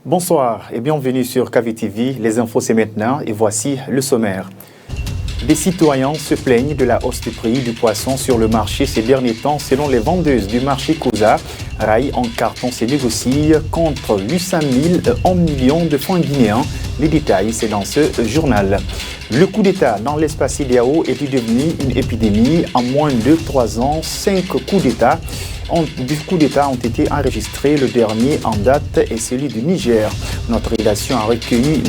Bonsoir et bienvenue sur KVTV. Les infos c'est maintenant et voici le sommaire. Des citoyens se plaignent de la hausse du prix du poisson sur le marché ces derniers temps. Selon les vendeuses du marché Koza, Rail en carton se négocie contre 800 000 à 1 million de francs guinéens. Les détails, c'est dans ce journal. Le coup d'État dans l'espace IDAO est devenu une épidémie. En moins de 3 ans, 5 coups d'État ont été enregistrés. Le dernier en date est celui du Niger. Notre rédaction a recueilli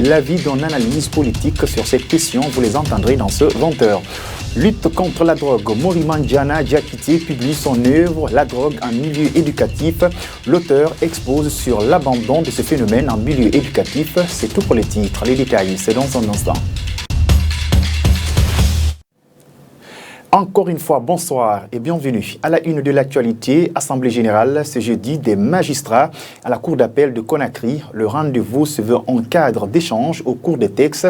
l'avis d'une analyse politique sur cette question. Vous les entendrez dans ce 20h. Lutte contre la drogue. Morimandiana Diakité publie son œuvre La drogue en milieu éducatif. L'auteur expose sur l'abandon de ce phénomène en milieu éducatif. C'est tout pour les titres. Les détails, c'est dans un instant. Encore une fois, bonsoir et bienvenue à la une de l'actualité. Assemblée générale ce jeudi des magistrats à la Cour d'appel de Conakry. Le rendez-vous se veut en cadre d'échange au cours des textes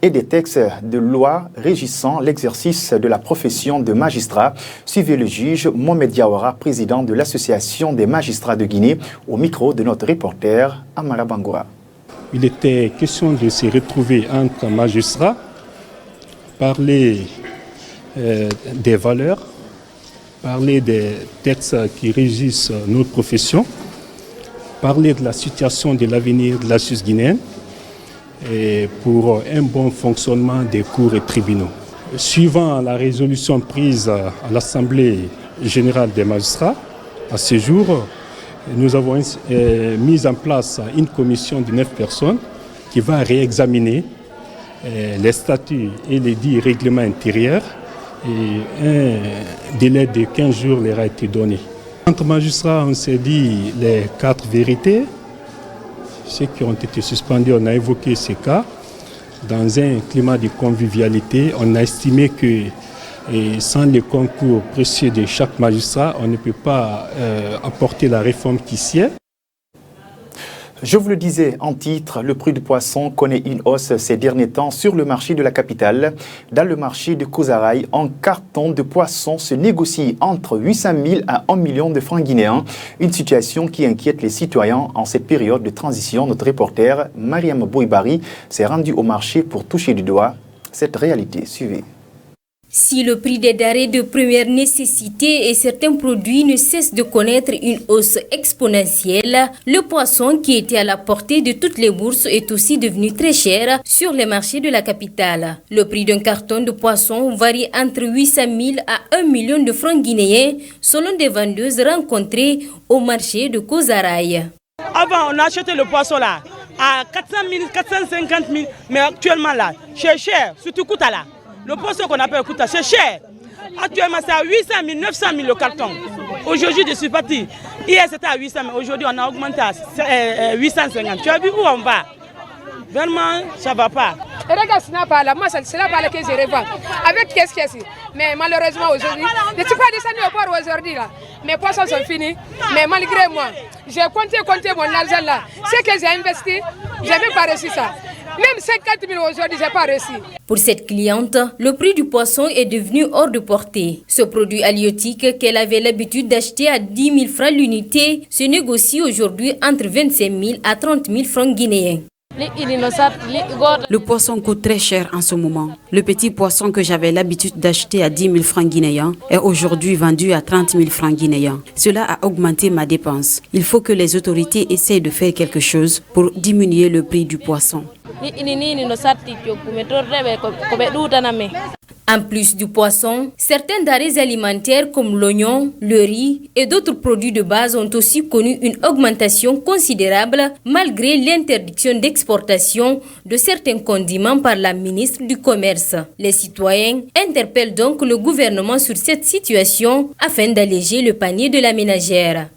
et des textes de loi régissant l'exercice de la profession de magistrat. Suivez le juge Mohamed Diawara, président de l'Association des magistrats de Guinée, au micro de notre reporter Amara Bangoura. Il était question de se retrouver entre magistrats, parler des valeurs, parler des textes qui régissent notre profession, parler de la situation de l'avenir de la justice guinéenne et pour un bon fonctionnement des cours et tribunaux. Suivant la résolution prise à l'Assemblée générale des magistrats, à ce jour, nous avons mis en place une commission de 9 personnes qui va réexaminer les statuts et les 10 règlements intérieurs. Et un délai de 15 jours leur a été donné. Entre magistrats, on s'est dit les 4 vérités. Ceux qui ont été suspendus, on a évoqué ces cas. Dans un climat de convivialité, on a estimé que sans le concours précieux de chaque magistrat, on ne peut pas apporter la réforme qui s'y est. Je vous le disais en titre, le prix du poisson connaît une hausse ces derniers temps sur le marché de la capitale. Dans le marché de Kozaraï, un carton de poisson se négocie entre 800 000 à 1 million de francs guinéens. Une situation qui inquiète les citoyens en cette période de transition. Notre reporter Mariam Bouibari s'est rendu au marché pour toucher du doigt cette réalité. Suivez. Si le prix des denrées de première nécessité et certains produits ne cessent de connaître une hausse exponentielle, le poisson qui était à la portée de toutes les bourses est aussi devenu très cher sur les marchés de la capitale. Le prix d'un carton de poisson varie entre 800 000 à 1 million de francs guinéens selon des vendeuses rencontrées au marché de Kozaraï. Avant, on achetait le poisson là à 400 000, 450 000, mais actuellement là, c'est cher, surtout Koutala. Le poisson qu'on appelle Kouta, c'est cher. Actuellement, c'est à 800 000, 900 000 le carton. Aujourd'hui, je suis parti. Hier, c'était à 800 000. Aujourd'hui, on a augmenté à 850. Tu as vu où on va? Vraiment, ça ne va pas. Regarde, ce n'est pas là. Moi, c'est là que je revends. Avec qu'est-ce qu'il y a ici? Mais malheureusement, aujourd'hui, je ne suis pas descendu au port aujourd'hui. Là. Mes poissons sont finis. Mais malgré moi, j'ai compté mon argent là. Ce que j'ai investi, je n'ai même pas reçu ça. Même 50 000 aujourd'hui, je n'ai pas reçu. Pour cette cliente, le prix du poisson est devenu hors de portée. Ce produit halieutique qu'elle avait l'habitude d'acheter à 10 000 francs l'unité se négocie aujourd'hui entre 25 000 à 30 000 francs guinéens. Le poisson coûte très cher en ce moment. Le petit poisson que j'avais l'habitude d'acheter à 10 000 francs guinéens est aujourd'hui vendu à 30 000 francs guinéens. Cela a augmenté ma dépense. Il faut que les autorités essayent de faire quelque chose pour diminuer le prix du poisson. En plus du poisson, certains denrées alimentaires comme l'oignon, le riz et d'autres produits de base ont aussi connu une augmentation considérable malgré l'interdiction d'exportation de certains condiments par la ministre du Commerce. Les citoyens interpellent donc le gouvernement sur cette situation afin d'alléger le panier de la ménagère.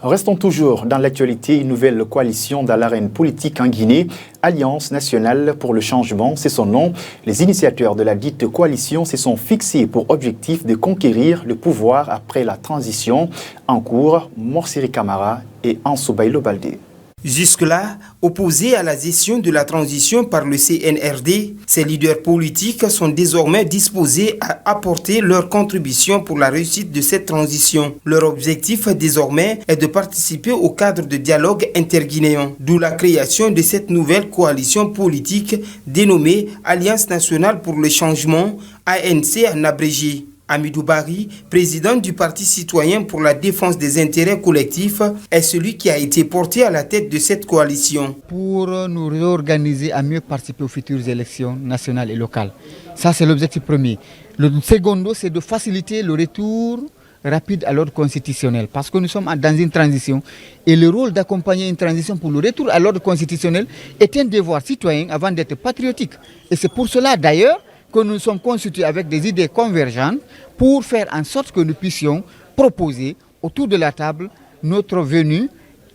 Restons toujours dans l'actualité. Une nouvelle coalition dans l'arène politique en Guinée, Alliance nationale pour le changement, c'est son nom. Les initiateurs de la dite coalition se sont fixés pour objectif de conquérir le pouvoir après la transition en cours. Morsiri Camara et Ansoubaïlo Baldé. Jusque-là, opposés à la gestion de la transition par le CNRD, ces leaders politiques sont désormais disposés à apporter leur contribution pour la réussite de cette transition. Leur objectif désormais est de participer au cadre de dialogue interguinéen, d'où la création de cette nouvelle coalition politique dénommée Alliance nationale pour le changement, ANC en abrégé. Amidou Bari, président du Parti citoyen pour la défense des intérêts collectifs, est celui qui a été porté à la tête de cette coalition. Pour nous réorganiser à mieux participer aux futures élections nationales et locales. Ça, c'est l'objectif premier. Le secondo, c'est de faciliter le retour rapide à l'ordre constitutionnel, parce que nous sommes dans une transition et le rôle d'accompagner une transition pour le retour à l'ordre constitutionnel est un devoir citoyen avant d'être patriotique. Et c'est pour cela d'ailleurs que nous sommes constitués avec des idées convergentes pour faire en sorte que nous puissions proposer autour de la table notre venue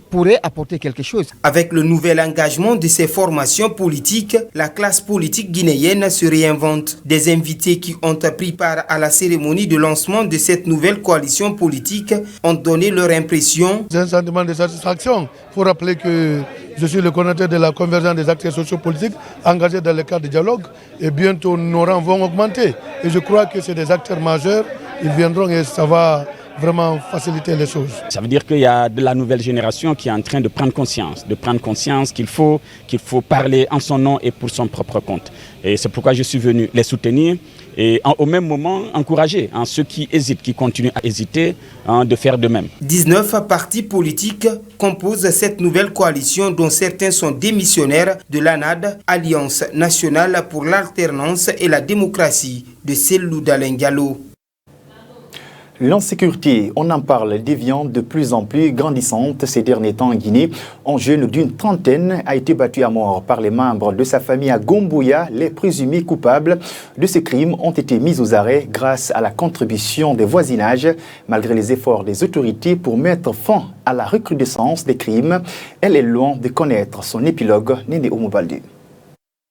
pourrait apporter quelque chose. Avec le nouvel engagement de ces formations politiques, la classe politique guinéenne se réinvente. Des invités qui ont pris part à la cérémonie de lancement de cette nouvelle coalition politique ont donné leur impression. C'est un sentiment de satisfaction. Il faut rappeler que je suis le coordinateur de la convergence des acteurs sociopolitiques engagés dans le cadre du dialogue et bientôt nos rangs vont augmenter. Et je crois que c'est des acteurs majeurs, ils viendront et ça va vraiment faciliter les choses. Ça veut dire qu'il y a de la nouvelle génération qui est en train de prendre conscience qu'il faut parler en son nom et pour son propre compte. Et c'est pourquoi je suis venu les soutenir et au même moment encourager ceux qui hésitent, qui continuent à hésiter, de faire de même. 19 partis politiques composent cette nouvelle coalition dont certains sont démissionnaires de l'ANAD, Alliance nationale pour l'alternance et la démocratie de Cellou Dalein Diallo. L'insécurité, on en parle, devient de plus en plus grandissante ces derniers temps en Guinée. Un jeune d'une trentaine a été battu à mort par les membres de sa famille à Gomboya. Les présumés coupables de ces crimes ont été mis aux arrêts grâce à la contribution des voisinages. Malgré les efforts des autorités pour mettre fin à la recrudescence des crimes, elle est loin de connaître son épilogue. Néné Oumoubaldi.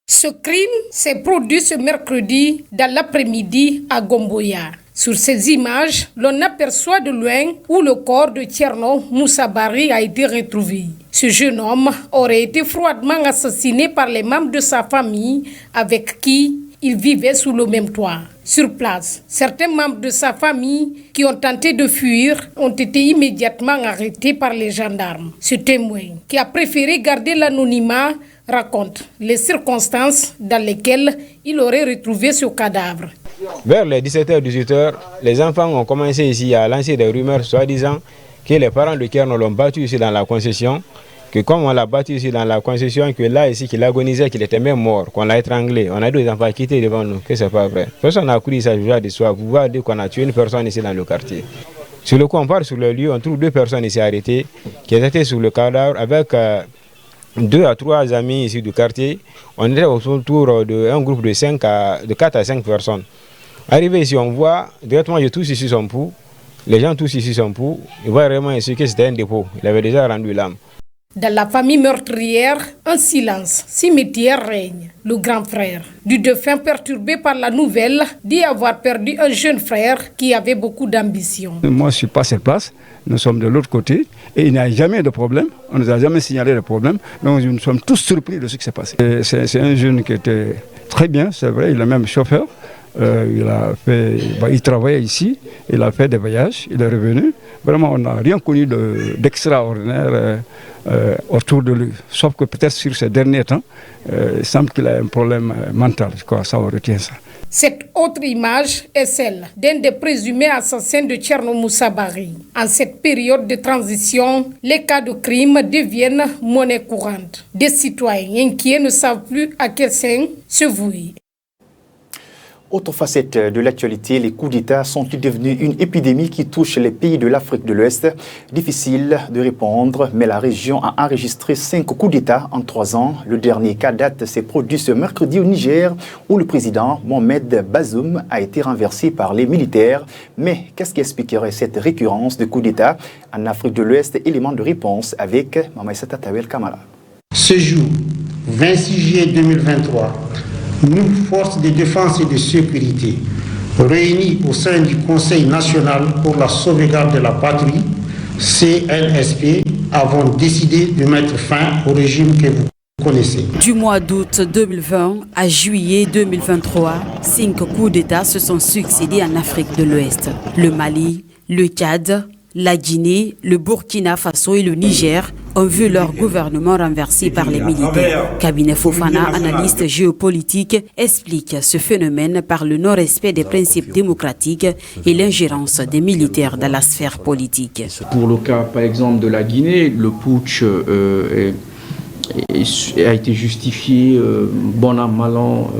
Ce crime s'est produit ce mercredi dans l'après-midi à Gomboya. Sur ces images, l'on aperçoit de loin où le corps de Tcherno Moussa Bari a été retrouvé. Ce jeune homme aurait été froidement assassiné par les membres de sa famille avec qui il vivait sous le même toit. Sur place, certains membres de sa famille qui ont tenté de fuir ont été immédiatement arrêtés par les gendarmes. Ce témoin, qui a préféré garder l'anonymat, raconte les circonstances dans lesquelles il aurait retrouvé ce cadavre. Vers les 17h, 18h, les enfants ont commencé ici à lancer des rumeurs soi-disant que les parents de Tcherno l'ont battu ici dans la concession, que comme on l'a battu ici dans la concession, que là ici qu'il agonisait, qu'il était même mort, qu'on l'a étranglé. On a deux enfants qui étaient devant nous, que c'est pas vrai. Personne n'a cru ça de soi. Vous voyez qu'on a tué une personne ici dans le quartier. Sur le coup, on part sur le lieu, on trouve 2 personnes ici arrêtées qui étaient sur le cadavre avec 2 à 3 amis ici du quartier. On était autour d'un groupe de 4 à 5 personnes. Arrivé ici, on voit directement que tous ici sont pour. Les gens tous ici sont pour. Ils voient vraiment ici que c'était un dépôt. Il avait déjà rendu l'âme. Dans la famille meurtrière, un silence cimetière règne. Le grand frère du défunt, perturbé par la nouvelle, dit avoir perdu un jeune frère qui avait beaucoup d'ambition. Moi, je ne suis pas sur place. Nous sommes de l'autre côté et il n'y a jamais de problème. On ne nous a jamais signalé de problème. Donc nous sommes tous surpris de ce qui s'est passé. C'est un jeune qui était très bien, c'est vrai. Il est même chauffeur. Il travaillait ici, il a fait des voyages, il est revenu. Vraiment, on n'a rien connu d'extraordinaire autour de lui. Sauf que peut-être sur ces derniers temps, il semble qu'il a un problème mental. Ça, on retient ça. Cette autre image est celle d'un des présumés assassins de Tcherno Moussa Bari. En cette période de transition, les cas de crime deviennent monnaie courante. Des citoyens inquiets ne savent plus à quel sein se vouer. Autre facette de l'actualité, les coups d'État sont-ils devenus une épidémie qui touche les pays de l'Afrique de l'Ouest? Difficile de répondre, mais la région a enregistré 5 coups d'État en 3 ans. Le dernier cas date s'est produit ce mercredi au Niger, où le président Mohamed Bazoum a été renversé par les militaires. Mais qu'est-ce qui expliquerait cette récurrence de coups d'État en Afrique de l'Ouest? Élément de réponse avec Mamaïsata Tawel Kamara. Ce jour, 26 juillet 2023, nous, forces de défense et de sécurité, réunis au sein du Conseil national pour la sauvegarde de la patrie, CNSP, avons décidé de mettre fin au régime que vous connaissez. Du mois d'août 2020 à juillet 2023, 5 coups d'État se sont succédés en Afrique de l'Ouest. Le Mali, le Tchad, la Guinée, le Burkina Faso et le Niger ont vu leur gouvernement renversé par les militaires. Cabinet Fofana, analyste géopolitique, explique ce phénomène par le non-respect des principes démocratiques et l'ingérence des militaires dans la sphère politique. Pour le cas, par exemple, de la Guinée, le putsch a été justifié, bon an, mal an,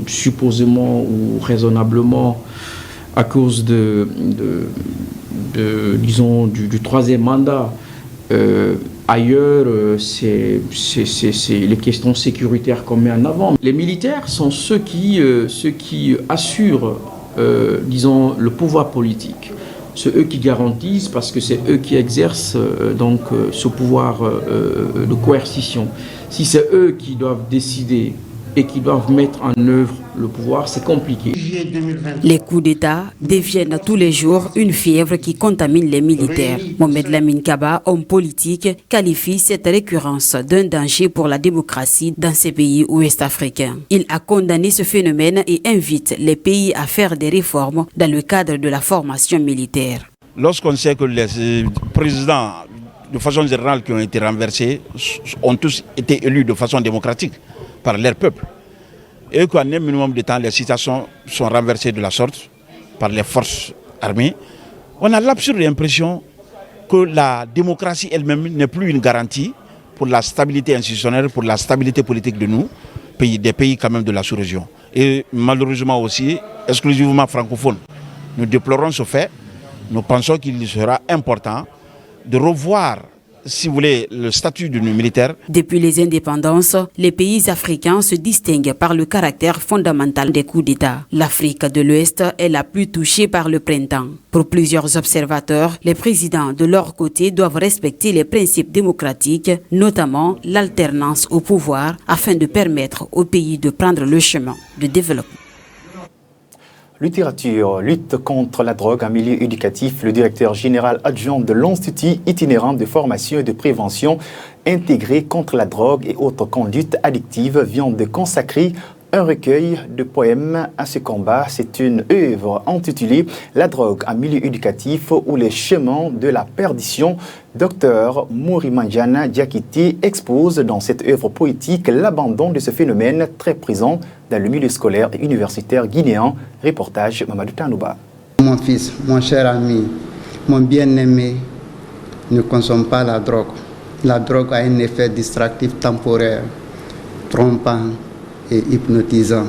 supposément ou raisonnablement à cause disons, du troisième mandat. Ailleurs, c'est les questions sécuritaires qu'on met en avant. Les militaires sont ceux qui assurent, disons, le pouvoir politique. C'est eux qui garantissent, parce que c'est eux qui exercent ce pouvoir de coercition. Si c'est eux qui doivent décider et qui doivent mettre en œuvre le pouvoir, c'est compliqué. Les coups d'État deviennent tous les jours une fièvre qui contamine les militaires. Mohamed Lamine Kaba, homme politique, qualifie cette récurrence d'un danger pour la démocratie dans ces pays ouest-africains. Il a condamné ce phénomène et invite les pays à faire des réformes dans le cadre de la formation militaire. Lorsqu'on sait que les présidents, de façon générale, qui ont été renversés, ont tous été élus de façon démocratique par leur peuple, et qu'en un minimum de temps, les situations sont renversées de la sorte par les forces armées, on a l'absurde impression que la démocratie elle-même n'est plus une garantie pour la stabilité institutionnelle, pour la stabilité politique de nous, des pays quand même de la sous-région. Et malheureusement aussi, exclusivement francophones. Nous déplorons ce fait. Nous pensons qu'il sera important de revoir, si vous voulez, le statut de nos militaires. Depuis les indépendances, les pays africains se distinguent par le caractère fondamental des coups d'État. L'Afrique de l'Ouest est la plus touchée par le printemps. Pour plusieurs observateurs, les présidents de leur côté doivent respecter les principes démocratiques, notamment l'alternance au pouvoir, afin de permettre au pays de prendre le chemin de développement. Littérature, lutte contre la drogue en milieu éducatif. Le directeur général adjoint de l'Institut itinérant de formation et de prévention intégré contre la drogue et autres conduites addictives vient de consacrer un recueil de poèmes à ce combat. C'est une œuvre intitulée « La drogue en milieu éducatif ou les chemins de la perdition ». Dr Mourimanjana Diakité expose dans cette œuvre poétique l'abandon de ce phénomène très présent dans le milieu scolaire et universitaire guinéen. Reportage Mamadou Tanouba. Mon fils, mon cher ami, mon bien-aimé, ne consomme pas la drogue. La drogue a un effet distractif temporaire, trompant et hypnotisant.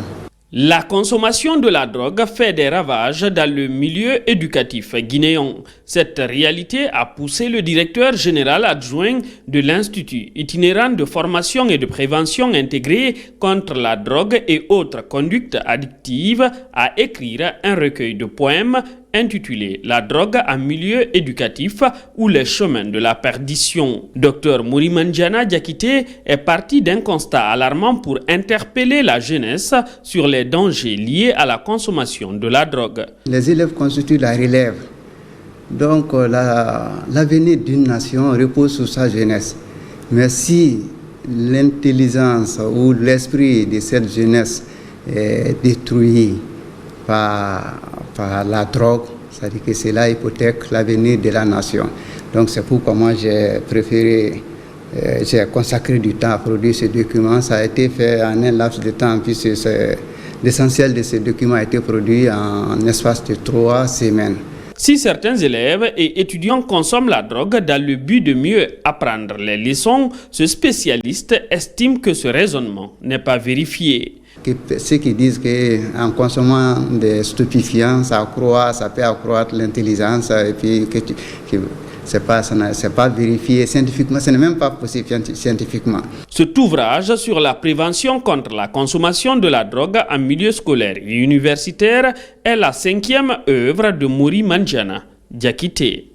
La consommation de la drogue fait des ravages dans le milieu éducatif guinéen. Cette réalité a poussé le directeur général adjoint de l'Institut itinérant de formation et de prévention intégré contre la drogue et autres conduites addictives à écrire un recueil de poèmes intitulé « La drogue en milieu éducatif ou les chemins de la perdition ». Dr Mourimanjana Diakité est parti d'un constat alarmant pour interpeller la jeunesse sur les dangers liés à la consommation de la drogue. Les élèves constituent la relève. Donc l'avenir d'une nation repose sur sa jeunesse. Mais si l'intelligence ou l'esprit de cette jeunesse est détruit par la drogue, c'est-à-dire que cela hypothèque l'avenir de la nation. Donc c'est pourquoi moi j'ai préféré, j'ai consacré du temps à produire ce document. Ça a été fait en un laps de temps, puisque l'essentiel de ce document a été produit en espace de 3 semaines. Si certains élèves et étudiants consomment la drogue dans le but de mieux apprendre les leçons, ce spécialiste estime que ce raisonnement n'est pas vérifié. Ceux qui disent qu'en consommant des stupéfiants, ça peut accroître l'intelligence, et puis que c'est pas vérifié scientifiquement, ce n'est même pas possible scientifiquement. Cet ouvrage sur la prévention contre la consommation de la drogue en milieu scolaire et universitaire est la 5e œuvre de Mourimanjana Diakité.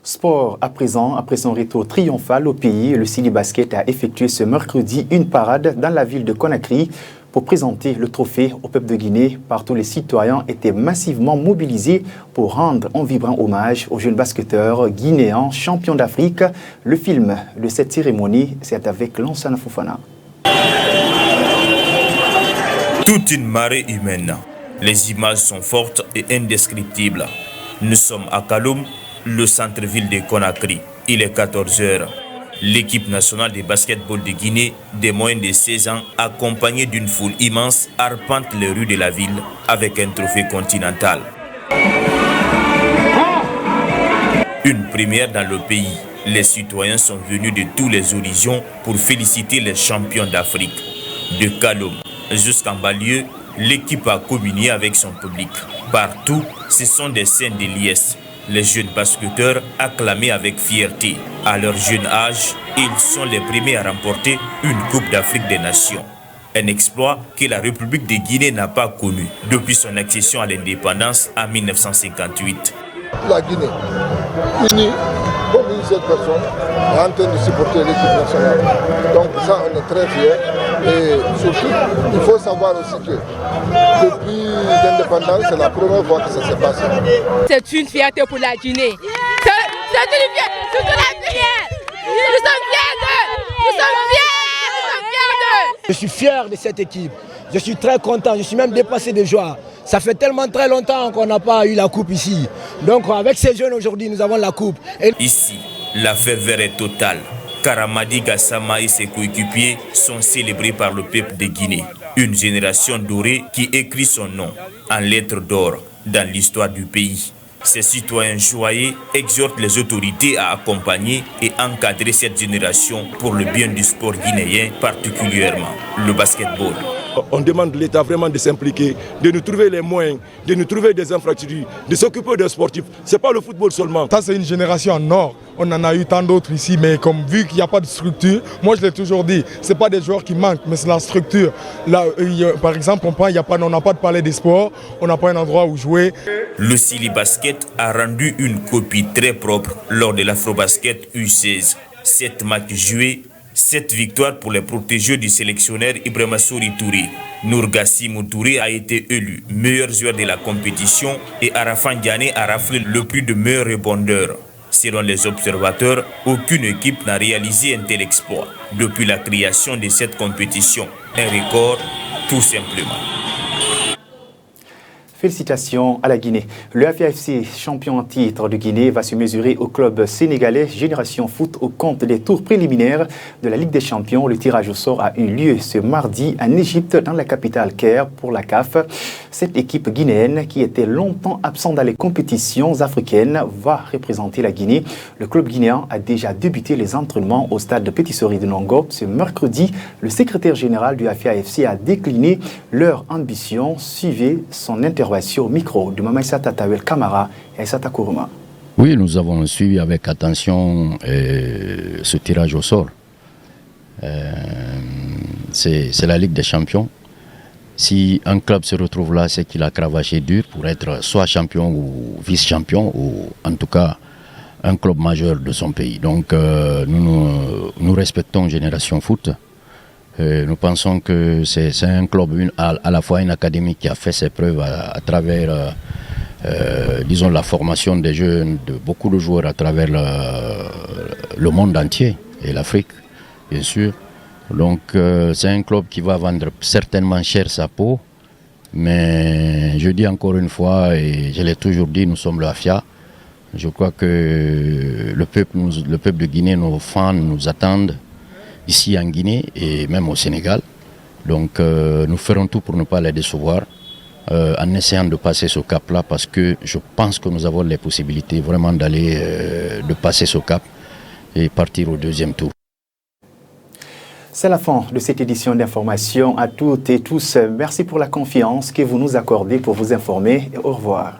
Sport à présent, après son retour triomphal au pays, le Sili Basket a effectué ce mercredi une parade dans la ville de Conakry Pour présenter le trophée au peuple de Guinée, partout les citoyens étaient massivement mobilisés pour rendre un vibrant hommage aux jeunes basketteurs guinéens champions d'Afrique. Le film de cette cérémonie, c'est avec Lansana Fofana. Toute une marée humaine. Les images sont fortes et indescriptibles. Nous sommes à Kaloum, le centre-ville de Conakry. Il est 14 h. L'équipe nationale de basketball de Guinée, des moins de 16 ans, accompagnée d'une foule immense, arpente les rues de la ville avec un trophée continental. Une première dans le pays. Les citoyens sont venus de tous les horizons pour féliciter les champions d'Afrique. De Kaloum jusqu'en banlieue, l'équipe a communié avec son public. Partout, ce sont des scènes de liesse. Les jeunes basketteurs acclamés avec fierté. À leur jeune âge, ils sont les premiers à remporter une Coupe d'Afrique des Nations. Un exploit que la République de Guinée n'a pas connu depuis son accession à l'indépendance en 1958. La Guinée, unie, comme une seule personne, est en train de supporter l'équipe nationale. Donc ça, on est très fiers. Et surtout, il faut savoir aussi que depuis l'indépendance, c'est la première fois que ça se passe. C'est une fierté pour la Guinée. C'est une fierté, c'est la Guinée. Nous sommes fiers d'eux. Nous sommes fiers d'eux. Je suis fier de cette équipe. Je suis très content. Je suis même dépassé de joie. Ça fait tellement très longtemps qu'on n'a pas eu la coupe ici. Donc avec ces jeunes aujourd'hui, nous avons la coupe. Ici, la ferveur est totale. Karamadi Gassama et ses coéquipiers sont célébrés par le peuple de Guinée. Une génération dorée qui écrit son nom en lettres d'or dans l'histoire du pays. Ces citoyens joyeux exhortent les autorités à accompagner et encadrer cette génération pour le bien du sport guinéen, particulièrement le basketball. On demande de l'État vraiment de s'impliquer, de nous trouver les moyens, de nous trouver des infrastructures, de s'occuper des sportifs. Ce n'est pas le football seulement. Ça, c'est une génération en or. On en a eu tant d'autres ici, mais comme vu qu'il n'y a pas de structure, moi je l'ai toujours dit, ce n'est pas des joueurs qui manquent, mais c'est la structure. Là, par exemple, on n'a pas de palais des sports, on n'a pas un endroit où jouer. Le Sili Basket a rendu une copie très propre lors de l'Afrobasket U16. 7 matchs joués, 7 victoires pour les protégés du sélectionneur Ibrahima Souri Touré. Nourgassimou Touré a été élu meilleur joueur de la compétition et Arafan Diané a raflé le prix de meilleur rebondeur. Selon les observateurs, aucune équipe n'a réalisé un tel exploit depuis la création de cette compétition. Un record, tout simplement. Félicitations à la Guinée. Le AFIA-FC, champion en titre de Guinée, va se mesurer au club sénégalais Génération Foot au compte des tours préliminaires de la Ligue des Champions. Le tirage au sort a eu lieu ce mardi en Égypte, dans la capitale Caire, pour la CAF. Cette équipe guinéenne, qui était longtemps absente dans les compétitions africaines, va représenter la Guinée. Le club guinéen a déjà débuté les entraînements au stade de Petit Sori de Nongo. Ce mercredi, le secrétaire général du AFIA-FC a décliné leur ambition. Suivez son intervention au micro de Mamaïsa Tatawel Kamara et Sata Kourouma. Oui, nous avons suivi avec attention ce tirage au sort. C'est la Ligue des Champions. Si un club se retrouve là, c'est qu'il a cravaché dur pour être soit champion ou vice-champion, ou en tout cas un club majeur de son pays. Donc nous respectons Génération Foot. Nous pensons que c'est un club, à la fois une académie qui a fait ses preuves à travers, disons, la formation des jeunes, de beaucoup de joueurs à travers le monde entier et l'Afrique, bien sûr. Donc c'est un club qui va vendre certainement cher sa peau, mais je dis encore une fois, et je l'ai toujours dit, nous sommes le AFIA. Je crois que le peuple de Guinée, nos fans nous attendent ici en Guinée et même au Sénégal. Donc nous ferons tout pour ne pas les décevoir en essayant de passer ce cap-là, parce que je pense que nous avons les possibilités vraiment de passer ce cap et partir au deuxième tour. C'est la fin de cette édition d'information. À toutes et tous, merci pour la confiance que vous nous accordez pour vous informer et au revoir.